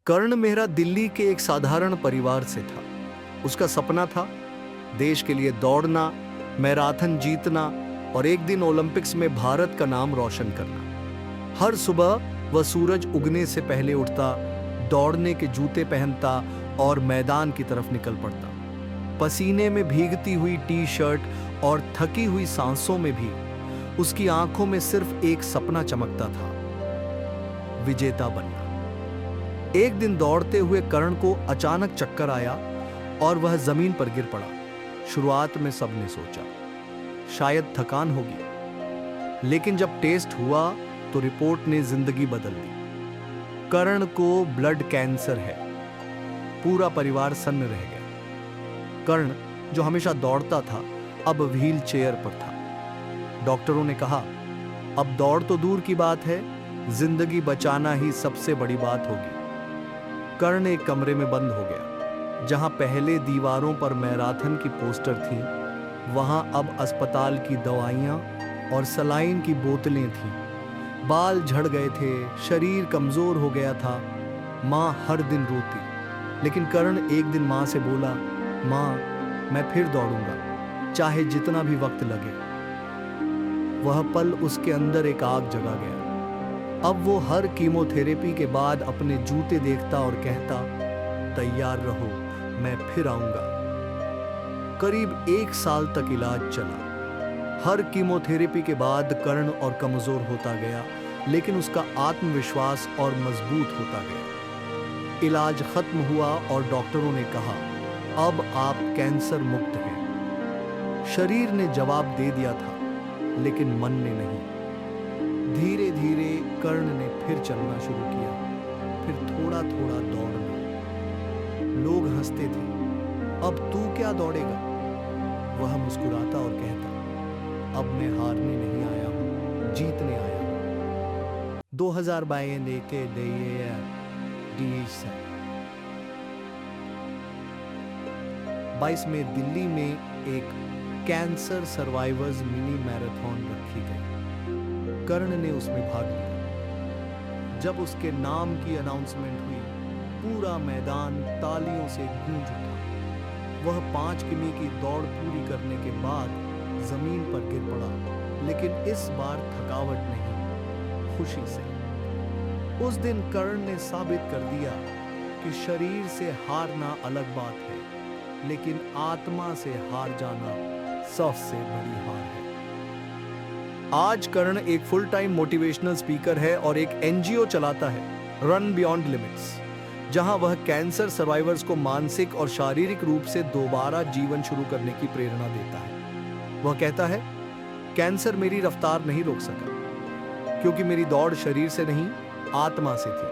कर्ण मेहरा दिल्ली के एक साधारण परिवार से था। उसका सपना था देश के लिए दौड़ना, मैराथन जीतना और एक दिन ओलंपिक्स में भारत का नाम रोशन करना। हर सुबह वह सूरज उगने से पहले उठता, दौड़ने के जूते पहनता और मैदान की तरफ निकल पड़ता। पसीने में भीगती हुई टी शर्ट और थकी हुई सांसों में भी उसकी आंखों में सिर्फ एक सपना चमकता था, विजेता बनना। एक दिन दौड़ते हुए कर्ण को अचानक चक्कर आया और वह जमीन पर गिर पड़ा। शुरुआत में सबने सोचा शायद थकान होगी, लेकिन जब टेस्ट हुआ तो रिपोर्ट ने जिंदगी बदल दी। कर्ण को ब्लड कैंसर है। पूरा परिवार सन्न रह गया। कर्ण, जो हमेशा दौड़ता था, अब व्हील चेयर पर था। डॉक्टरों ने कहा, अब दौड़ तो दूर की बात है, जिंदगी बचाना ही सबसे बड़ी बात होगी। कर्ण एक कमरे में बंद हो गया। जहां पहले दीवारों पर मैराथन की पोस्टर थी, वहां अब अस्पताल की दवाइयां और सलाइन की बोतलें थीं। बाल झड़ गए थे, शरीर कमजोर हो गया था। मां हर दिन रोती, लेकिन कर्ण एक दिन मां से बोला, मां, मैं फिर दौड़ूंगा, चाहे जितना भी वक्त लगे। वह पल उसके अंदर एक आग जगा गया। अब वो हर कीमोथेरेपी के बाद अपने जूते देखता और कहता, तैयार रहो, मैं फिर आऊंगा। करीब 1 साल तक इलाज चला। हर कीमोथेरेपी के बाद कर्ण और कमजोर होता गया, लेकिन उसका आत्मविश्वास और मजबूत होता गया। इलाज खत्म हुआ और डॉक्टरों ने कहा, अब आप कैंसर मुक्त हैं। शरीर ने जवाब दे दिया था, लेकिन मन ने नहीं। धीरे धीरे कर्ण ने फिर चलना शुरू किया, फिर थोड़ा थोड़ा दौड़ना। लोग हंसते थे, अब तू क्या दौड़ेगा? वह मुस्कुराता और कहता, अब मैं हारने नहीं आया हूं, जीतने आया हूं। 2022 लेके लिए 22 में दिल्ली में एक कैंसर सर्वाइवर्स मिनी मैराथन रखी गई। कर्ण ने उसमें भाग लिया। जब उसके नाम की अनाउंसमेंट हुई, पूरा मैदान तालियों से गूंज उठा। वह 5 किमी की दौड़ पूरी करने के बाद जमीन पर गिर पड़ा, लेकिन इस बार थकावट नहीं, खुशी से। उस दिन कर्ण ने साबित कर दिया कि शरीर से हारना अलग बात है, लेकिन आत्मा से हार जाना सबसे बड़ी हार है। आज कर्ण एक फुल टाइम मोटिवेशनल स्पीकर है और एक एनजीओ चलाता है, रन बियॉन्ड लिमिट्स, जहां वह कैंसर सर्वाइवर्स को मानसिक और शारीरिक रूप से दोबारा जीवन शुरू करने की प्रेरणा देता है। वह कहता है, कैंसर मेरी रफ्तार नहीं रोक सका, क्योंकि मेरी दौड़ शरीर से नहीं, आत्मा से थी।